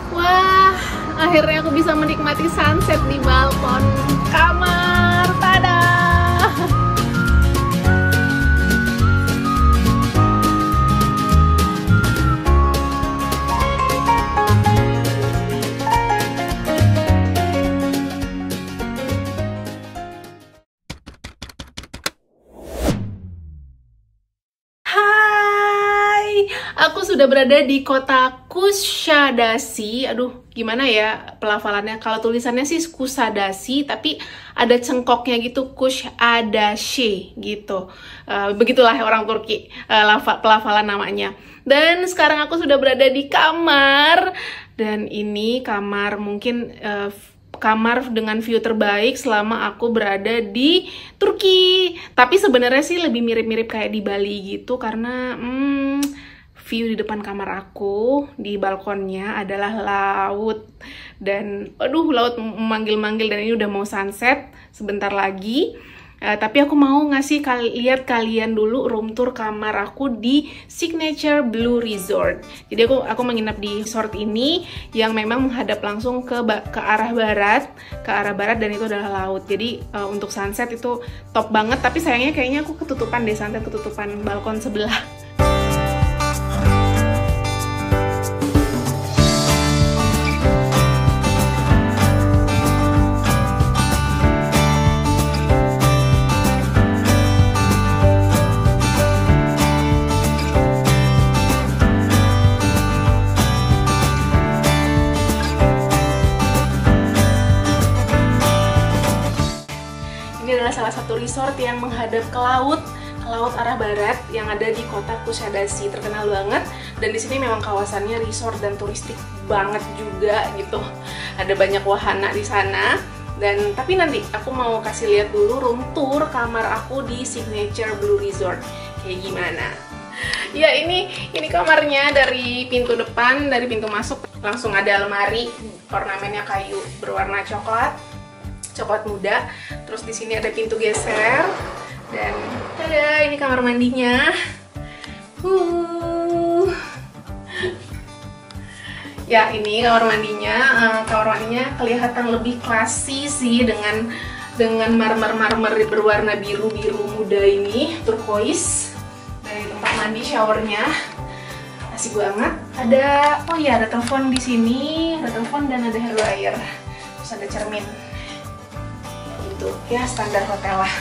Wah, akhirnya aku bisa menikmati sunset di balkon kamar. Tada! Hai, aku sudah berada di kota Kusadasi. Aduh, gimana ya pelafalannya? Kalau tulisannya sih Kusadasi, tapi ada cengkoknya gitu, Kusadasi gitu. Begitulah orang Turki pelafalan namanya. Dan sekarang aku sudah berada di kamar. Dan ini kamar mungkin kamar dengan view terbaik selama aku berada di Turki. Tapi sebenarnya sih lebih mirip-mirip kayak di Bali gitu karena view di depan kamar aku di balkonnya adalah laut. Dan aduh, laut memanggil-manggil dan ini udah mau sunset sebentar lagi. Tapi aku mau ngasih lihat kalian dulu room tour kamar aku di Signature Blue Resort. Jadi aku menginap di resort ini yang memang menghadap langsung ke arah barat dan itu adalah laut. Jadi untuk sunset itu top banget. Tapi sayangnya kayaknya aku ketutupan deh, sunset ketutupan balkon sebelah. Ini adalah salah satu resort yang menghadap ke laut arah barat yang ada di kota Kusadasi, terkenal banget. Dan di sini memang kawasannya resort dan turistik banget juga gitu. Ada banyak wahana di sana. Dan tapi nanti aku mau kasih lihat dulu room tour kamar aku di Signature Blue Resort kayak gimana. Ya ini kamarnya. Dari pintu depan, dari pintu masuk langsung ada almari, ornamennya kayu berwarna coklat muda. Terus di sini ada pintu geser dan tada, ini kamar mandinya. Ya, ini kamar mandinya. Kamar mandinya kelihatan lebih klasik sih dengan marmer berwarna biru muda ini, turquoise. Dari tempat mandi, showernya asik banget. Ada ada telepon di sini, ada telepon dan ada hair dryer. Terus ada cermin. Itu ya standar hotel lah.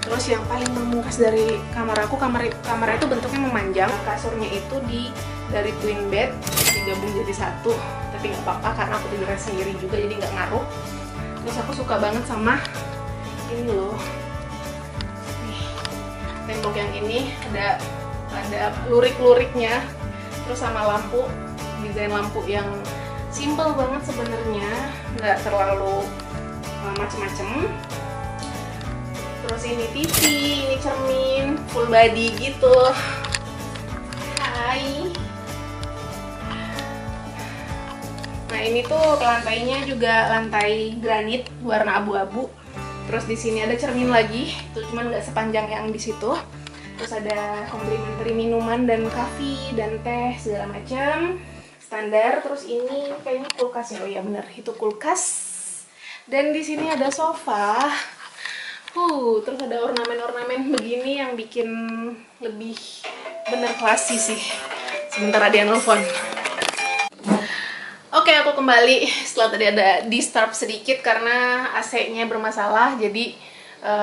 Terus yang paling memungkas dari kamar aku, kamar itu bentuknya memanjang. Kasurnya itu dari twin bed digabung jadi satu, tapi nggak apa-apa karena aku tidurnya sendiri juga jadi nggak ngaruh. Terus aku suka banget sama ini loh, nih, tembok yang ini ada lurik-luriknya. Terus sama lampu, desain lampu yang simple banget sebenarnya, nggak terlalu macem-macem. Terus ini TV, ini cermin, full body gitu. Hai. Nah ini tuh lantainya juga lantai granit warna abu-abu. Terus di sini ada cermin lagi, itu cuman nggak sepanjang yang di situ. Terus ada complimentary minuman dan kopi dan teh segala macam standar. Terus ini kayaknya kulkas ya, oh iya bener itu kulkas. Dan di sini ada sofa. Terus ada ornamen-ornamen begini yang bikin lebih bener klasik sih. Sebentar ada yang nelfon. Oke, aku kembali setelah tadi ada disturb sedikit karena AC-nya bermasalah. Jadi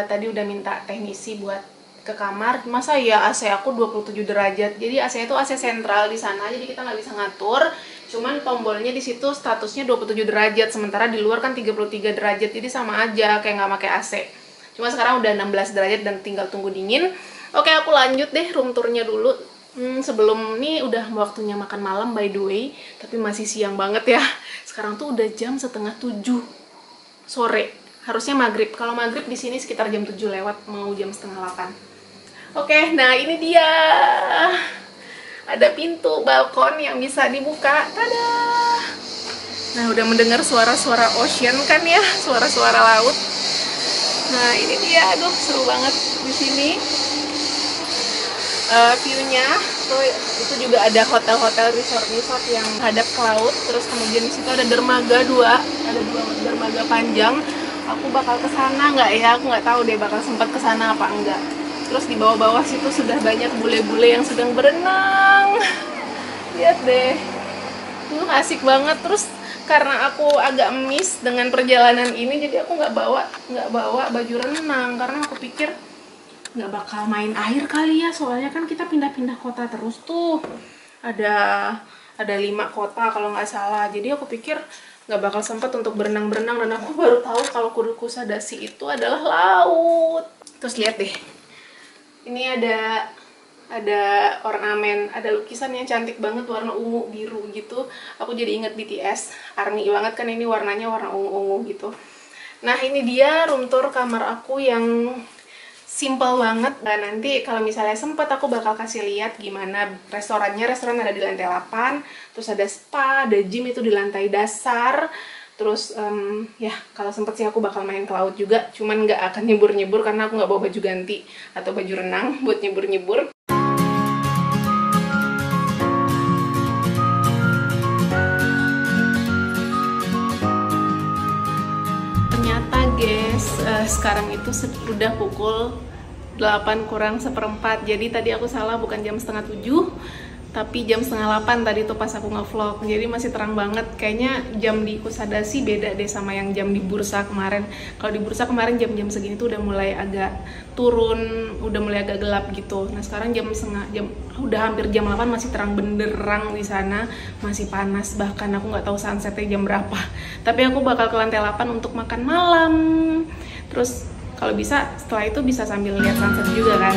tadi udah minta teknisi buat ke kamar. Masa ya AC aku 27 derajat. Jadi AC itu AC sentral di sana. Jadi kita nggak bisa ngatur. Cuman tombolnya di situ statusnya 27 derajat. Sementara di luar kan 33 derajat. Jadi sama aja kayak nggak pakai AC. Cuma sekarang udah 16 derajat dan tinggal tunggu dingin. Oke, aku lanjut deh room tournya dulu. Sebelum ini udah waktunya makan malam by the way, tapi masih siang banget ya. Sekarang tuh udah jam setengah 7 sore. Harusnya maghrib. Kalau maghrib di sini sekitar jam 7 lewat, mau jam setengah 8. Oke, nah ini dia. Ada pintu balkon yang bisa dibuka. Tada! Nah, udah mendengar suara-suara ocean kan ya, suara-suara laut. Nah, ini dia. Aduh, seru banget di sini. View-nya So, itu juga ada hotel-hotel resort yang hadap ke laut. Terus kemudian di situ ada dermaga ada dua dermaga panjang. Aku bakal ke sana nggak ya? Aku nggak tahu deh bakal sempat ke sana apa enggak. Terus di bawah-bawah situ sudah banyak bule-bule yang sedang berenang. Lihat deh, itu asik banget. Terus karena aku agak miss dengan perjalanan ini, jadi aku nggak bawa baju renang karena aku pikir nggak bakal main air kali ya, soalnya kan kita pindah-pindah kota terus tuh, ada 5 kota kalau nggak salah. Jadi aku pikir nggak bakal sempat untuk berenang-berenang, dan aku baru tahu kalau Kusadasi itu adalah laut. Terus lihat deh, ini ada ornamen, ada lukisan yang cantik banget warna ungu biru gitu. Aku jadi inget BTS, ARMY banget kan, ini warnanya warna ungu-ungu gitu. Nah ini dia room tour kamar aku yang simple banget. Dan nanti kalau misalnya sempet aku bakal kasih lihat gimana restorannya. Restoran ada di lantai 8, terus ada spa, ada gym itu di lantai dasar. Terus ya kalau sempet sih aku bakal main ke laut juga, cuman nggak akan nyebur-nyebur karena aku nggak bawa baju ganti atau baju renang buat nyebur-nyebur. Ternyata guys, sekarang itu udah pukul 8 kurang seperempat. Jadi tadi aku salah, bukan jam setengah 7 tapi jam setengah 8 tadi tuh pas aku nge-vlog. Jadi masih terang banget. Kayaknya jam di Kusadasi beda deh sama yang jam di bursa kemarin. Kalau di bursa kemarin jam-jam segini tuh udah mulai agak turun, udah mulai agak gelap gitu. Nah sekarang udah hampir jam 8 masih terang benderang di sana, masih panas. Bahkan aku nggak tahu sunsetnya jam berapa. Tapi aku bakal ke lantai 8 untuk makan malam. Terus kalau bisa setelah itu bisa sambil lihat sunset juga kan.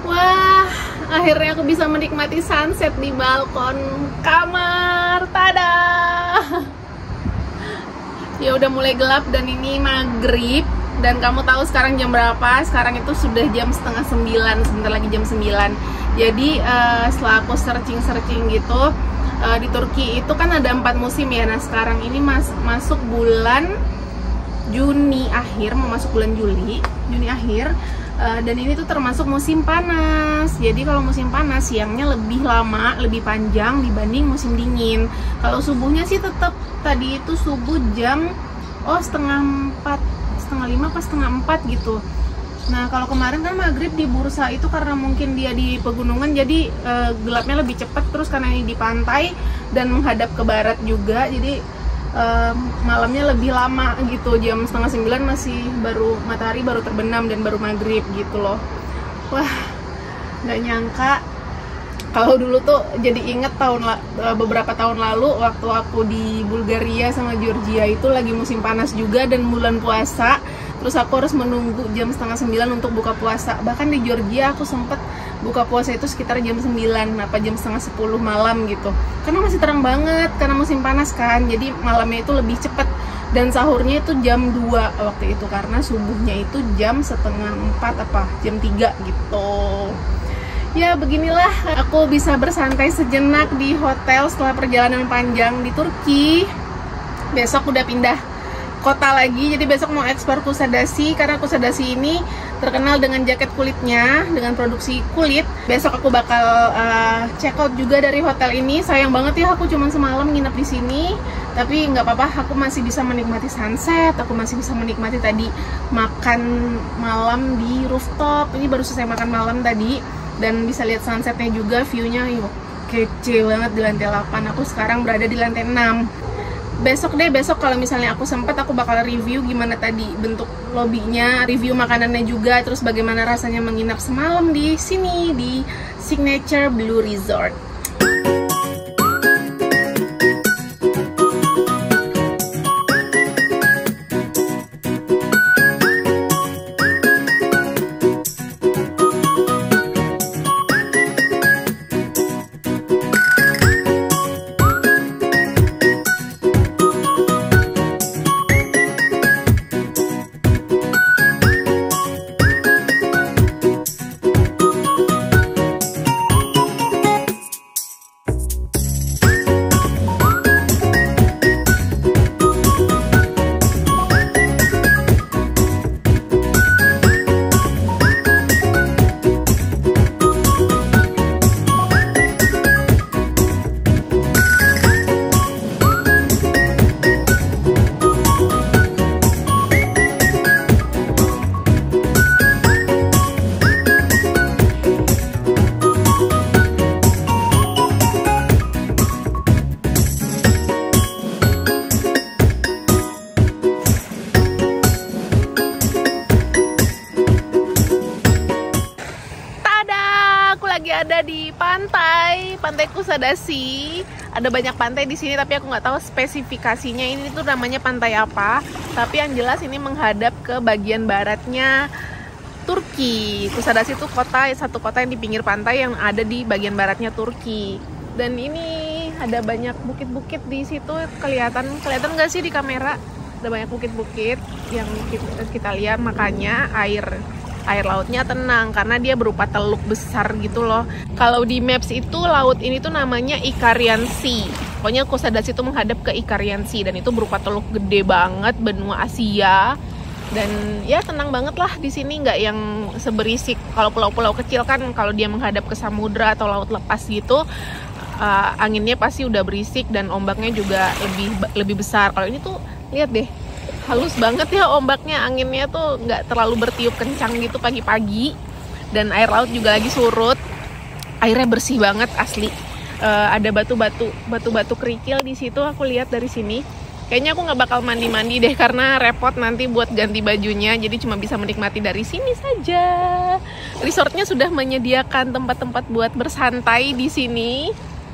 Wah, akhirnya aku bisa menikmati sunset di balkon kamar. Tada! Ya udah mulai gelap dan ini maghrib. Dan kamu tahu sekarang jam berapa? Sekarang itu sudah jam setengah 9, sebentar lagi jam 9. Jadi setelah aku searching gitu, di Turki itu kan ada 4 musim ya. Nah sekarang ini masuk bulan Juni akhir, mau masuk bulan Juni akhir. Dan ini tuh termasuk musim panas. Jadi kalau musim panas siangnya lebih lama, lebih panjang dibanding musim dingin. Kalau subuhnya sih tetap tadi itu subuh jam setengah 4, setengah 5 pas setengah 4 gitu. Nah kalau kemarin kan maghrib di bursa itu karena mungkin dia di pegunungan, jadi gelapnya lebih cepat. Terus karena ini di pantai dan menghadap ke barat juga, jadi malamnya lebih lama gitu. Jam setengah 9 masih matahari baru terbenam dan baru maghrib gitu loh. Wah, nggak nyangka. Kalau dulu tuh jadi inget beberapa tahun lalu waktu aku di Bulgaria sama Georgia itu lagi musim panas juga dan bulan puasa. Terus aku harus menunggu jam setengah 9 untuk buka puasa. Bahkan di Georgia aku sempet buka puasa itu sekitar jam 9 apa jam setengah 10 malam gitu. Karena masih terang banget karena musim panas kan. Jadi malamnya itu lebih cepet. Dan sahurnya itu jam 2 waktu itu karena subuhnya itu jam setengah 4 apa jam 3 gitu. Ya beginilah aku bisa bersantai sejenak di hotel setelah perjalanan panjang di Turki. Besok udah pindah kota lagi. Jadi besok mau ekspor Kusadasi karena Kusadasi ini terkenal dengan jaket kulitnya, dengan produksi kulit. Besok aku bakal check out juga dari hotel ini. Sayang banget ya aku cuma semalam nginep di sini, tapi nggak apa-apa, aku masih bisa menikmati sunset, aku masih bisa menikmati tadi makan malam di rooftop. Ini baru selesai makan malam tadi dan bisa lihat sunsetnya juga, view-nya yuk kece banget di lantai 8. Aku sekarang berada di lantai 6. Besok kalau misalnya aku sempat, aku bakal review gimana tadi bentuk lobbynya, review makanannya juga, terus bagaimana rasanya menginap semalam di sini di Signature Blue Resort. Ada di pantai Kusadasi. Ada banyak pantai di sini, tapi aku nggak tahu spesifikasinya ini tuh namanya pantai apa. Tapi yang jelas ini menghadap ke bagian baratnya Turki. Kusadasi itu satu kota yang di pinggir pantai yang ada di bagian baratnya Turki. Dan ini ada banyak bukit-bukit di situ, kelihatan nggak sih di kamera? Ada banyak bukit-bukit yang kita lihat, makanya air lautnya tenang karena dia berupa teluk besar gitu loh. Kalau di maps itu laut ini tuh namanya Icarian Sea. Pokoknya Kusadasi itu menghadap ke Icarian Sea dan itu berupa teluk gede banget, benua Asia. Dan ya tenang banget lah di sini, nggak yang seberisik. Kalau pulau-pulau kecil kan kalau dia menghadap ke samudra atau laut lepas gitu, anginnya pasti udah berisik dan ombaknya juga lebih besar. Kalau ini tuh lihat deh, halus banget ya ombaknya, anginnya tuh nggak terlalu bertiup kencang gitu pagi-pagi, dan air laut juga lagi surut, airnya bersih banget asli. Ada batu-batu kerikil di situ, aku lihat dari sini. Kayaknya aku nggak bakal mandi-mandi deh karena repot nanti buat ganti bajunya, jadi cuma bisa menikmati dari sini saja. Resortnya sudah menyediakan tempat-tempat buat bersantai di sini.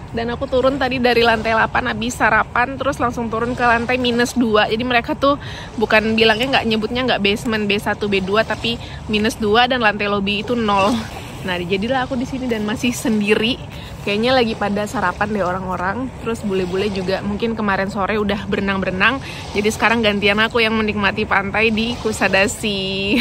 Dan aku turun tadi dari lantai 8 habis sarapan, terus langsung turun ke lantai -2. Jadi mereka tuh bukan bilangnya, nyebutnya nggak basement B1 B2, tapi -2 dan lantai lobby itu 0. Nah, jadilah aku di sini dan masih sendiri. Kayaknya lagi pada sarapan deh orang-orang. Terus bule-bule juga mungkin kemarin sore udah berenang-berenang. Jadi sekarang gantian aku yang menikmati pantai di Kusadasi.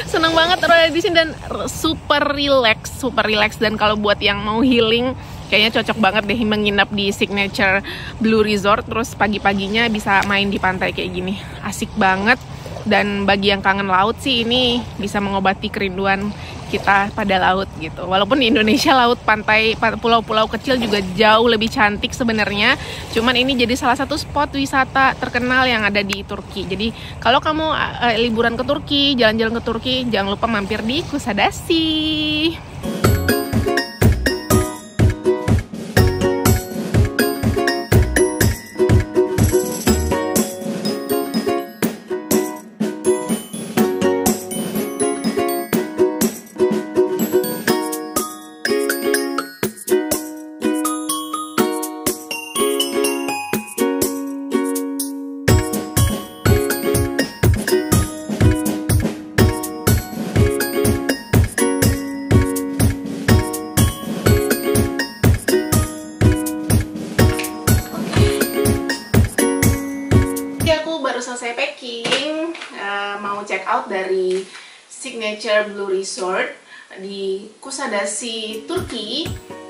Seneng banget di sini dan super relax. Dan kalau buat yang mau healing, kayaknya cocok banget deh menginap di Signature Blue Resort. Terus pagi-paginya bisa main di pantai kayak gini. Asik banget. Dan bagi yang kangen laut sih, ini bisa mengobati kerinduan kita pada laut gitu. Walaupun di Indonesia laut pantai pulau-pulau kecil juga jauh lebih cantik sebenarnya. Cuman ini jadi salah satu spot wisata terkenal yang ada di Turki. Jadi kalau kamu liburan ke Turki, jalan-jalan ke Turki, jangan lupa mampir di Kusadasi. Selesai packing, mau check out dari Signature Blue Resort di Kusadasi, Turki.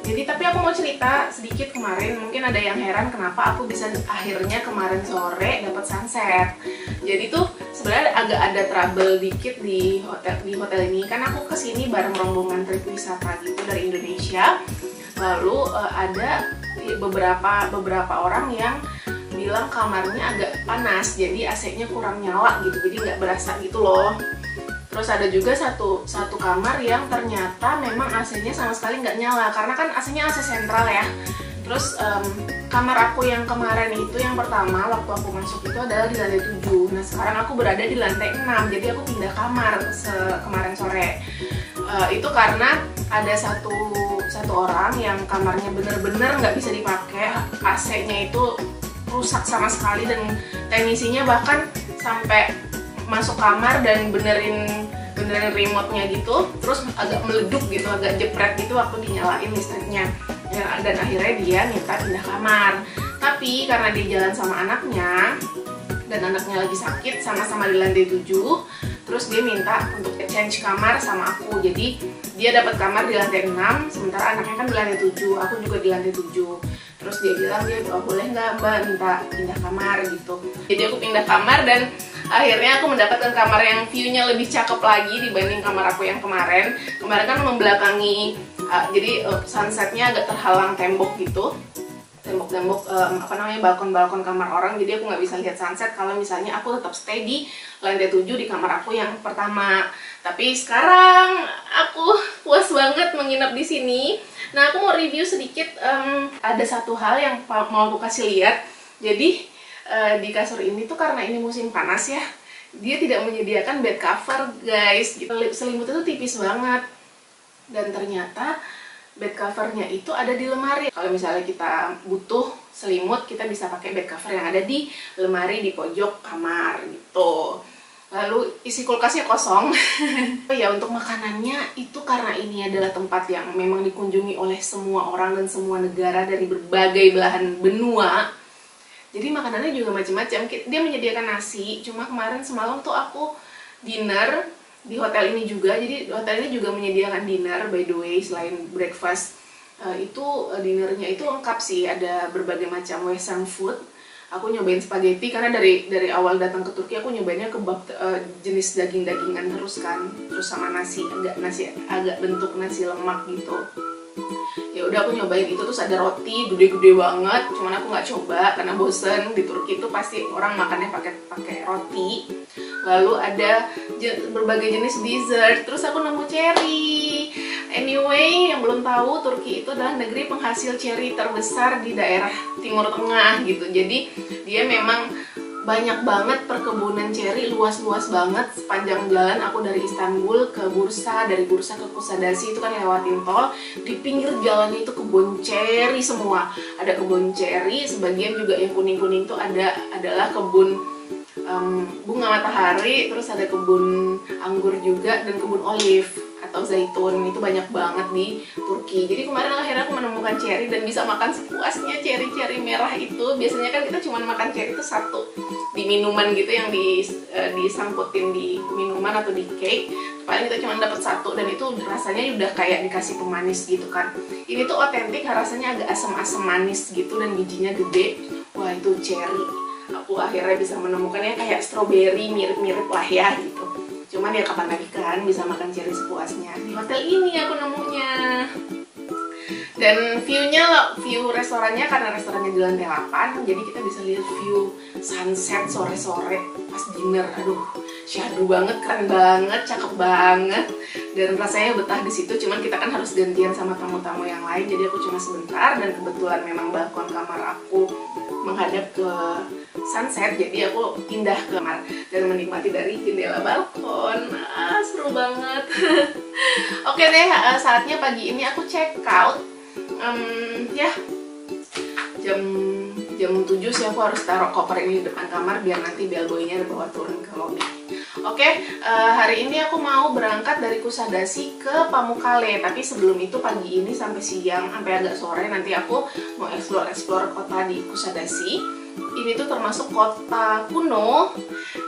Jadi tapi aku mau cerita sedikit kemarin, mungkin ada yang heran kenapa aku bisa akhirnya kemarin sore dapat sunset. Jadi tuh sebenarnya agak ada trouble dikit di hotel ini, kan aku kesini bareng rombongan trip wisata gitu dari Indonesia. Lalu ada beberapa orang yang bilang kamarnya agak panas, jadi AC-nya kurang nyala gitu, jadi nggak berasa gitu loh. Terus ada juga satu kamar yang ternyata memang AC-nya sama sekali nggak nyala, karena kan AC-nya AC sentral ya. Terus kamar aku yang kemarin itu, yang pertama waktu aku masuk itu adalah di lantai 7. Nah sekarang aku berada di lantai 6, jadi aku pindah kamar kemarin sore. Itu karena ada satu orang yang kamarnya bener-bener nggak bisa dipakai, AC-nya itu rusak sama sekali, dan teknisinya bahkan sampai masuk kamar dan benerin remote-nya gitu, terus agak meleduk gitu, agak jepret gitu waktu dinyalain listriknya ya, dan akhirnya dia minta pindah kamar. Tapi karena dia jalan sama anaknya dan anaknya lagi sakit, sama-sama di lantai 7, terus dia minta untuk change kamar sama aku. Jadi dia dapat kamar di lantai 6, sementara anaknya kan di lantai 7, aku juga di lantai 7. Terus dia bilang, boleh nggak mbak minta pindah kamar gitu. Jadi aku pindah kamar dan akhirnya aku mendapatkan kamar yang view-nya lebih cakep lagi dibanding kamar aku yang kemarin. Kemarin kan membelakangi, jadi sunsetnya agak terhalang tembok gitu. Tembok-tembok, balkon-balkon kamar orang, jadi aku nggak bisa lihat sunset kalau misalnya aku tetap stay di lantai 7 di kamar aku yang pertama. Tapi sekarang aku puas banget menginap di sini. Nah aku mau review sedikit, ada satu hal yang mau aku kasih lihat. Jadi di kasur ini tuh karena ini musim panas ya, dia tidak menyediakan bed cover guys. Selimut itu tipis banget, dan ternyata bed covernya itu ada di lemari. Kalau misalnya kita butuh selimut, kita bisa pakai bed cover yang ada di lemari di pojok kamar gitu. Lalu isi kulkasnya kosong. Ya untuk makanannya itu, karena ini adalah tempat yang memang dikunjungi oleh semua orang dan semua negara dari berbagai belahan benua, jadi makanannya juga macam-macam. Dia menyediakan nasi, cuma kemarin semalam tuh aku dinner di hotel ini juga. Jadi hotel ini juga menyediakan dinner by the way, selain breakfast. Dinernya itu lengkap sih, ada berbagai macam western food. Aku nyobain spaghetti karena dari awal datang ke Turki aku nyobainnya kebab jenis daging-dagingan terus kan, terus sama nasi agak bentuk nasi lemak gitu. Ya udah aku nyobain itu, terus ada roti gede-gede banget, cuman aku nggak coba karena bosen. Di Turki itu pasti orang makannya pakai roti. Lalu ada berbagai jenis dessert, terus aku nemu cherry. Anyway, yang belum tahu, Turki itu adalah negeri penghasil cherry terbesar di daerah Timur Tengah gitu. Jadi dia memang banyak banget perkebunan cherry, luas-luas banget sepanjang jalan aku dari Istanbul ke Bursa, dari Bursa ke Kusadasi itu kan lewatin tol. Di pinggir jalan itu kebun cherry semua. Ada kebun cherry, sebagian juga yang kuning-kuning itu adalah kebun bunga matahari, terus ada kebun anggur juga, dan kebun olive atau zaitun. Itu banyak banget di Turki. Jadi kemarin akhirnya aku menemukan cherry dan bisa makan sepuasnya cherry merah itu. Biasanya kan kita cuma makan cherry itu satu di minuman gitu, yang disangkutin di minuman atau di cake. Paling kita cuma dapat satu, dan itu rasanya udah kayak dikasih pemanis gitu kan. Ini tuh otentik, rasanya agak asam-asam manis gitu, dan bijinya gede. Wah itu cherry. Aku akhirnya bisa menemukannya kayak strawberry, mirip-mirip lah ya gitu. Cuman ya kapan lagi kan bisa makan cherry sepuasnya. Di hotel ini aku nemunya. Dan view restorannya, karena restorannya di lantai 8, jadi kita bisa lihat view sunset sore-sore pas dinner. Aduh, syahdu banget, keren banget, cakep banget, dan rasanya betah di situ. Cuman kita kan harus gantian sama tamu-tamu yang lain, jadi aku cuma sebentar, dan kebetulan memang balkon kamar aku menghadap ke sunset, jadi aku pindah ke kamar dan menikmati dari jendela balkon. Seru banget. Oke deh, saatnya pagi ini aku check out. Ya jam 7 sih aku harus taruh koper ini di depan kamar biar nanti bellboynya bawa turun ke lobby. Oke, hari ini aku mau berangkat dari Kusadasi ke Pamukkale, tapi sebelum itu pagi ini sampai siang, sampai agak sore nanti aku mau explore kota di Kusadasi. Ini tuh termasuk kota kuno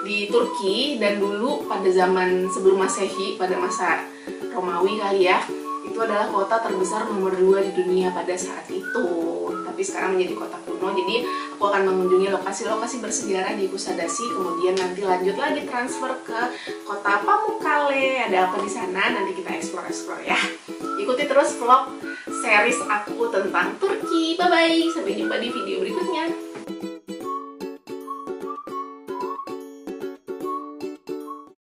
di Turki, dan dulu pada zaman sebelum Masehi, pada masa Romawi kali ya, itu itu adalah kota terbesar nomor 2 di dunia pada saat itu. Tapi sekarang menjadi kota kuno. Jadi aku akan mengunjungi lokasi-lokasi bersejarah di Kusadasi, kemudian nanti lanjut lagi transfer ke kota Pamukkale. Ada apa di sana? Nanti kita explore ya. Ikuti terus vlog series aku tentang Turki. Bye bye. Sampai jumpa di video berikutnya.